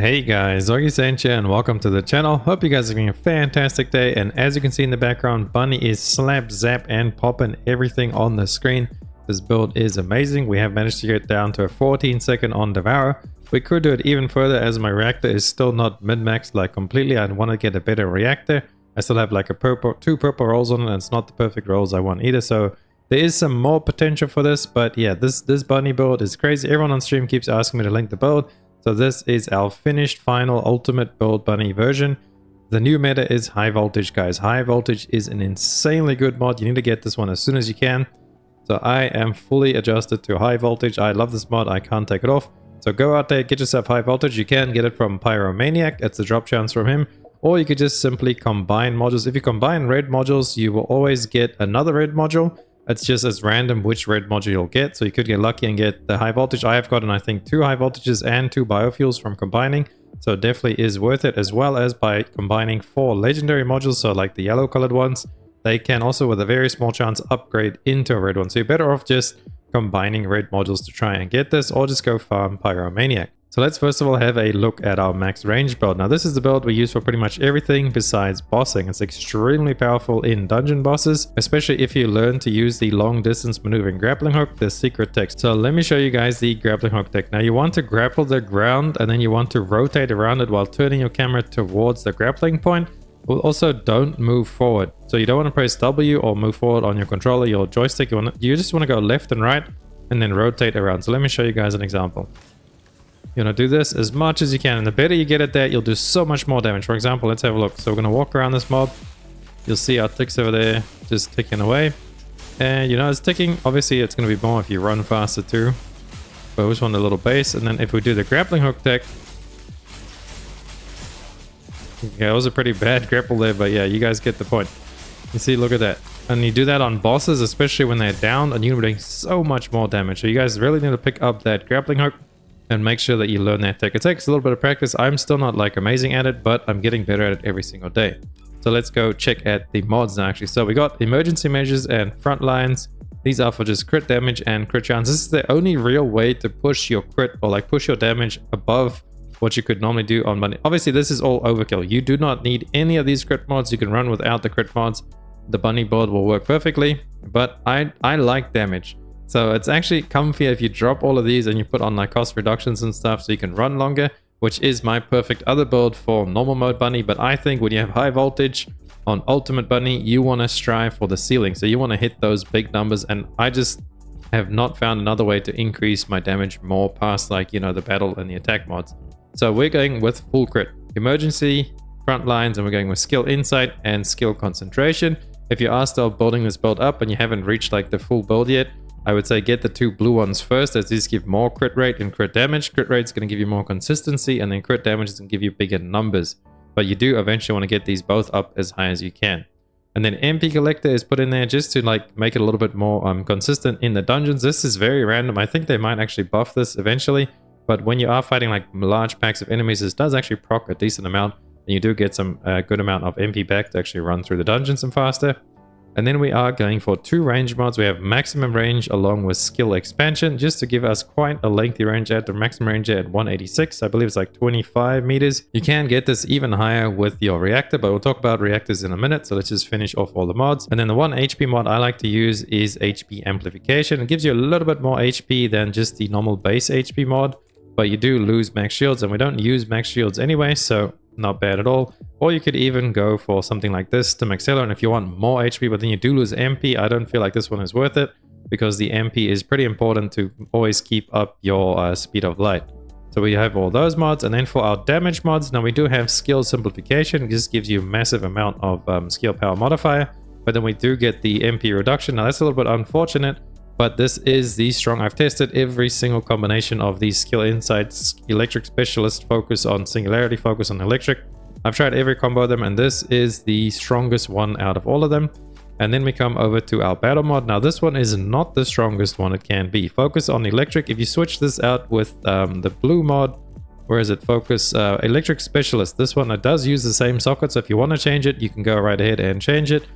Hey guys, Augiesaint here and welcome to the channel. Hope you guys are having a fantastic day, and as you can see in the background, Bunny is slap, zap and popping everything on the screen. This build is amazing. We have managed to get down to a 14-second on Devour. We could do it even further as my reactor is still not min-maxed like completely. I want to get a better reactor. I still have like two purple rolls on it, and it's not the perfect rolls I want either, so there is some more potential for this. But yeah, this Bunny build is crazy. Everyone on stream keeps asking me to link the build. So this is our finished final ultimate build Bunny version. The new meta is high voltage, guys. High voltage is an insanely good mod. You need to get this one as soon as you can. So I am fully adjusted to high voltage. I love this mod. I can't take it off. So go out there, get yourself high voltage. You can get it from Pyromaniac. It's a drop chance from him. Or you could just simply combine modules. If you combine red modules, you will always get another red module. It's just as random which red module you'll get. So you could get lucky and get the high voltage. I have gotten, I think, 2 high voltages and 2 biofuels from combining. So it definitely is worth it, as well as by combining 4 legendary modules. So like the yellow colored ones, they can also with a very small chance upgrade into a red one. So you're better off just combining red modules to try and get this, or just go farm Pyromaniac. So let's first of all have a look at our max range build. Now this is the build we use for pretty much everything besides bossing. It's extremely powerful in dungeon bosses, especially if you learn to use the long distance maneuvering grappling hook, the secret tech. So let me show you guys the grappling hook tech. Now you want to grapple the ground, and then you want to rotate around it while turning your camera towards the grappling point. Also, don't move forward. So you don't want to press W or move forward on your controller, your joystick. You just want to go left and right and then rotate around. So let me show you guys an example. You want to do this as much as you can, and the better you get at that, you'll do so much more damage. For example, let's have a look. So we're going to walk around this mob. You'll see our ticks over there just ticking away. And you know, it's ticking. Obviously, it's going to be more if you run faster too. But we just want a little base. And then if we do the grappling hook tech. Okay, it was a pretty bad grapple there, but yeah, you guys get the point. You see, look at that. And you do that on bosses, especially when they're down, and you're doing so much more damage. So you guys really need to pick up that grappling hook and make sure that you learn that tech. It takes a little bit of practice. I'm still not like amazing at it, but I'm getting better at it every single day. So let's go check at the mods now actually. So we got emergency measures and front lines. These are for just crit damage and crit chance. This is the only real way to push your crit, or like push your damage above what you could normally do on Bunny. Obviously this is all overkill. You do not need any of these crit mods. You can run without the crit mods. The Bunny build will work perfectly, but I like damage. So it's actually comfier if you drop all of these and you put on like cost reductions and stuff so you can run longer, which is my perfect other build for normal mode Bunny. But I think when you have high voltage on ultimate Bunny, you want to strive for the ceiling. So you want to hit those big numbers, and I just have not found another way to increase my damage more past, like, you know, the battle and the attack mods. So we're going with full crit, emergency, front lines, and we're going with skill insight and skill concentration. If you are still building this build up and you haven't reached like the full build yet, I would say get the 2 blue ones first, as these give more crit rate and crit damage. Crit rate is going to give you more consistency, and then crit damage is going to give you bigger numbers. But you do eventually want to get these both up as high as you can. And then MP collector is put in there just to like make it a little bit more consistent in the dungeons. This is very random. I think they might actually buff this eventually. But when you are fighting like large packs of enemies, this does actually proc a decent amount. And you do get some good amount of MP back to actually run through the dungeons some faster. And then we are going for 2 range mods. We have maximum range along with skill expansion, just to give us quite a lengthy range at the maximum range at 186. I believe it's like 25 meters. You can get this even higher with your reactor, but we'll talk about reactors in a minute. So let's just finish off all the mods. And then the one HP mod I like to use is HP amplification. It gives you a little bit more HP than just the normal base HP mod, but you do lose max shields, and we don't use max shields anyway, so not bad at all. Or you could even go for something like this to Maxella, and if you want more HP but then you do lose MP, I don't feel like this one is worth it, because the MP is pretty important to always keep up your speed of light. So we have all those mods. And then for our damage mods, now we do have skill simplification. This gives you a massive amount of skill power modifier, but then we do get the MP reduction. Now that's a little bit unfortunate, but this is the strong. I've tested every single combination of these skill insights, electric specialist, focus on singularity, focus on electric. I've tried every combo of them, and this is the strongest one out of all of them. And then we come over to our battle mod. Now this one is not the strongest one it can be. Focus on electric. If you switch this out with the blue mod, where is it? Focus electric specialist. This one, it does use the same socket, so if you want to change it, you can go right ahead and change it.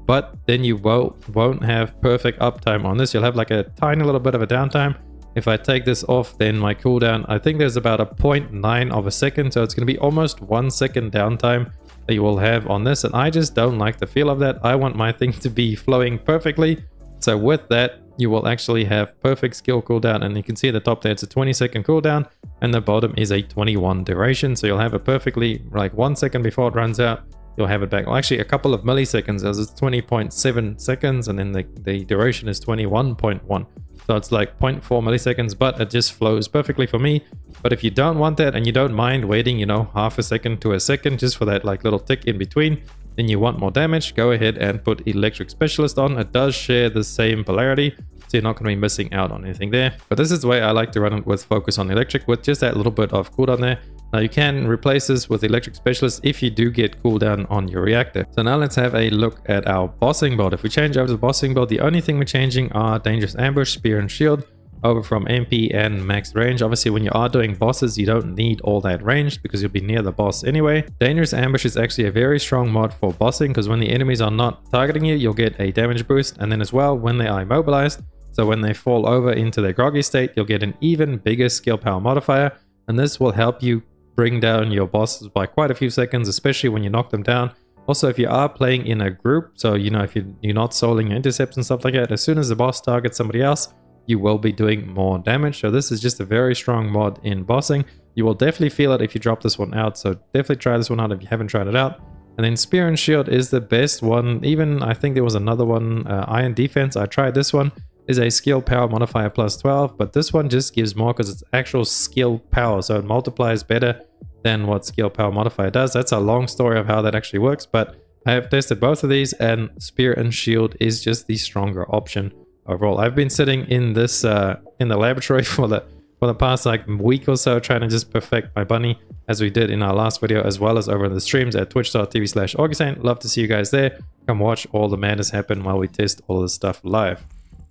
But then you won't have perfect uptime on this. You'll have like a tiny little bit of a downtime. If I take this off, then my cooldown, I think there's about a 0.9 of a second. So it's going to be almost 1 second downtime that you will have on this. And I just don't like the feel of that. I want my thing to be flowing perfectly. So with that, you will actually have perfect skill cooldown. And you can see at the top there, it's a 20-second cooldown. And the bottom is a 21 duration. So you'll have it perfectly like 1 second before it runs out. You'll have it back. Well, actually a couple of milliseconds, as it's 20.7 seconds. And then the duration is 21.1. So it's like 0.4 milliseconds, but it just flows perfectly for me. But if you don't want that and you don't mind waiting, you know, half a second to a second just for that like little tick in between, then you want more damage, go ahead and put Electric Specialist on. It does share the same polarity, so you're not going to be missing out on anything there. But this is the way I like to run it, with Focus on Electric, with just that little bit of cooldown there. Now you can replace this with Electric Specialist if you do get cooldown on your Reactor. So now let's have a look at our bossing build. If we change over to the bossing build, the only thing we're changing are Dangerous Ambush, Spear and Shield, over from MP and max range. Obviously when you are doing bosses, you don't need all that range because you'll be near the boss anyway. Dangerous Ambush is actually a very strong mod for bossing, because when the enemies are not targeting you, you'll get a damage boost. And then as well, when they are immobilized, so when they fall over into their groggy state, you'll get an even bigger skill power modifier. And this will help you bring down your bosses by quite a few seconds, especially when you knock them down. Also, if you are playing in a group, so you know, if you're not souling your intercepts and stuff like that, as soon as the boss targets somebody else, you will be doing more damage. So this is just a very strong mod in bossing. You will definitely feel it if you drop this one out, so definitely try this one out if you haven't tried it out. And then Spear and Shield is the best one. Even I think there was another one, Iron Defense. I tried this one. Is a skill power modifier plus 12, but this one just gives more because it's actual skill power, so it multiplies better than what skill power modifier does. That's a long story of how that actually works, but I have tested both of these, and Spear and Shield is just the stronger option overall. I've been sitting in this in the laboratory for the past like week or so, trying to just perfect my bunny, as we did in our last video, as well as over in the streams at twitch.tv/Augiesaint. Love to see you guys there. Come watch all the madness happen while we test all this stuff live.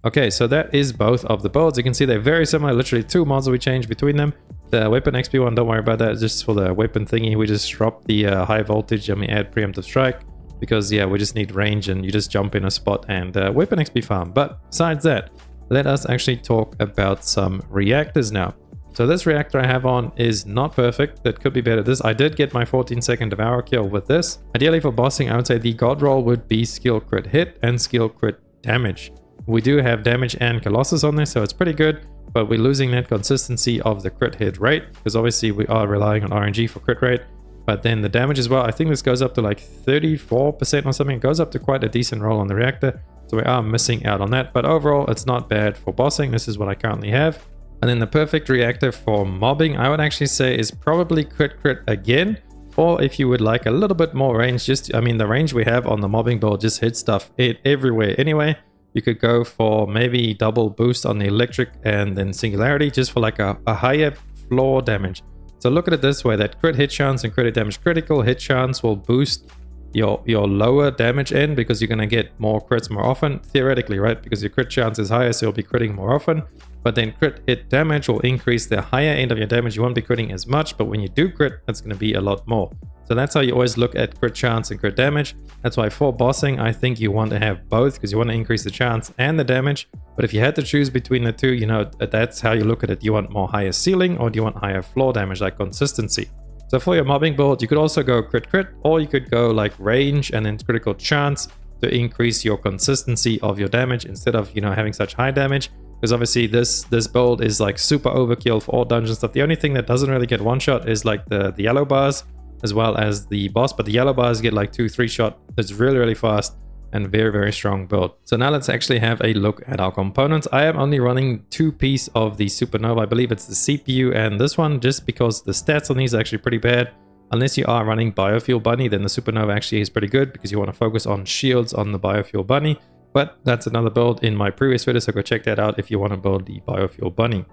Okay, so that is both of the builds. You can see they're very similar, literally 2 mods that we changed between them. The weapon XP one, don't worry about that, just for the weapon thingy. We just drop the high voltage and we add preemptive strike, because yeah, we just need range and you just jump in a spot and weapon XP farm. But besides that, let us actually talk about some reactors now. So this reactor I have on is not perfect. That could be better. This, I did get my 14-second devour kill with this. Ideally for bossing, I would say the god roll would be skill crit hit and skill crit damage. We do have damage and Colossus on there, so it's pretty good, but we're losing that consistency of the crit hit rate, because obviously we are relying on RNG for crit rate. But then the damage as well, I think this goes up to like 34% or something. It goes up to quite a decent roll on the reactor, so we are missing out on that. But overall, it's not bad for bossing. This is what I currently have. And then the perfect reactor for mobbing, I would actually say, is probably crit again. Or if you would like a little bit more range, I mean, the range we have on the mobbing build just hits stuff everywhere anyway. You could go for maybe double boost on the electric and then singularity, just for like a higher floor damage. So look at it this way, that crit hit chance and crit damage, critical hit chance will boost your lower damage end, because you're going to get more crits more often, theoretically, right? Because your crit chance is higher, so you'll be critting more often. But then crit hit damage will increase the higher end of your damage. You won't be critting as much, but when you do crit, that's going to be a lot more. So that's how you always look at crit chance and crit damage. That's why for bossing, I think you want to have both, because you want to increase the chance and the damage. But if you had to choose between the two, you know, that's how you look at it. Do you want more higher ceiling, or do you want higher floor damage, like consistency? So for your mobbing build, you could also go crit, or you could go like range and then critical chance to increase your consistency of your damage, instead of, you know, having such high damage. Because obviously this build is like super overkill for all dungeon stuff. The only thing that doesn't really get one shot is like the yellow bars, as well as the boss, but the yellow bars get like 2-3 shot. It's really fast and very strong build. So now let's actually have a look at our components. I am only running 2 pieces of the Supernova. I believe it's the CPU and this one, just because the stats on these are actually pretty bad. Unless you are running Biofuel Bunny, then the Supernova actually is pretty good, because you want to focus on shields on the Biofuel Bunny. But that's another build in my previous video, so go check that out if you want to build the Biofuel Bunny.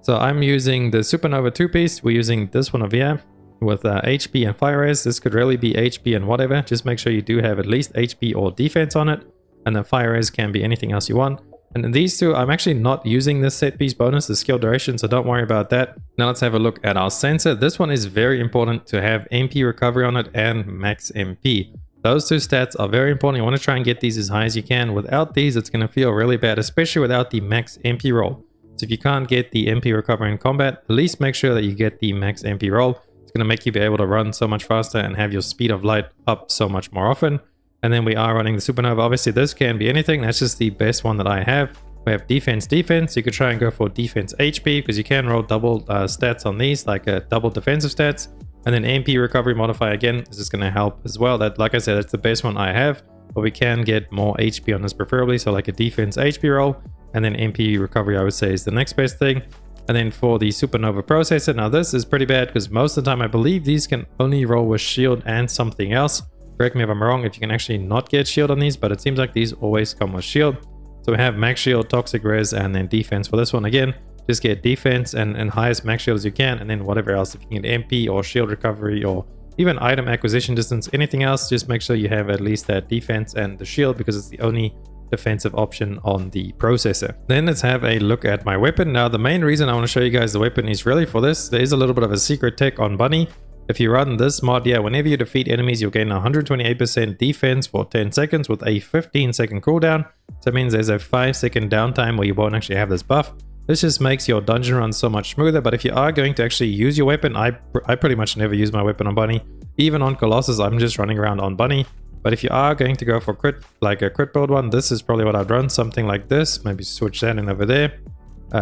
So I'm using the Supernova 2-piece. We're using this one over here with HP and fire res. This could really be HP and whatever. Just make sure you do have at least HP or defense on it. And then fire res can be anything else you want. And in these two, I'm actually not using this set piece bonus, the skill duration, so don't worry about that. Now let's have a look at our sensor. This one is very important to have MP recovery on it and max MP. Those two stats are very important. You want to try and get these as high as you can. Without these, it's going to feel really bad, especially without the max MP roll. So if you can't get the MP recovery in combat, at least make sure that you get the max MP roll. It's going to make you be able to run so much faster and have your speed of light up so much more often. And then we are running the supernova. Obviously this can be anything, that's just the best one that I have. We have defense. You could try and go for defense HP because you can roll double stats on these, like a double defensive stats. And then MP recovery modifier again is just going to help as well. That, like I said, that's the best one I have, but we can get more HP on this preferably. So like a defense HP roll, and then MP recovery I would say is the next best thing. And then for the supernova processor, now this is pretty bad because most of the time I believe these can only roll with shield and something else. Correct me if I'm wrong if you can actually not get shield on these, but it seems like these always come with shield. So we have max shield, toxic res, and then defense. For this one again, just get defense and highest max shield as you can, and then whatever else. If you can get MP or shield recovery or even item acquisition distance, anything else, just make sure you have at least that defense and the shield because it's the only defensive option on the processor. Then let's have a look at my weapon. Now the main reason I want to show you guys the weapon is really for this. There is a little bit of a secret tech on Bunny. If you run this mod, yeah, whenever you defeat enemies, you'll gain 128% defense for 10 seconds with a 15-second cooldown. So it means there's a 5-second downtime where you won't actually have this buff. This just makes your dungeon run so much smoother. But if you are going to actually use your weapon, I pretty much never use my weapon on Bunny. Even on Colossus, I'm just running around on Bunny. But if you are going to go for crit, like a crit build one, this is probably what I'd run. Something like this. Maybe switch that in over there.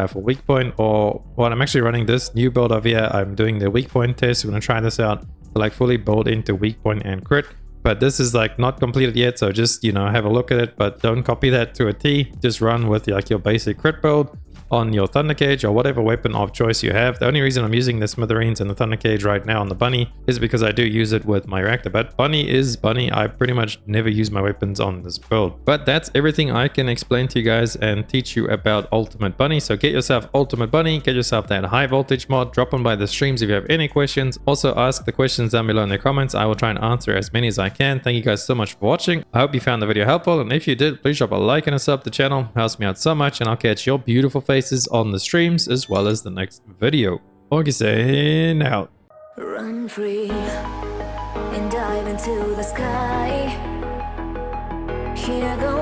For weak point, or well, I'm actually running this new build over here. I'm doing the weak point test. We're gonna try this out to like fully build into weak point and crit, but this is like not completed yet, so just, you know, have a look at it, but don't copy that to a T. Just run with like your basic crit build on your Thunder Cage or whatever weapon of choice you have. The only reason I'm using the Smithereens and the Thunder Cage right now on the Bunny is because I do use it with my Reactor, but Bunny is Bunny. I pretty much never use my weapons on this build. But that's everything I can explain to you guys and teach you about Ultimate Bunny. So get yourself Ultimate Bunny, get yourself that high voltage mod, drop on by the streams if you have any questions. Also ask the questions down below in the comments. I will try and answer as many as I can. Thank you guys so much for watching. I hope you found the video helpful, and if you did, please drop a like and a sub to the channel. It helps me out so much, and I'll catch your beautiful faces on the streams as well as the next video. Augiesaint out. Run free and dive into the sky. Hear the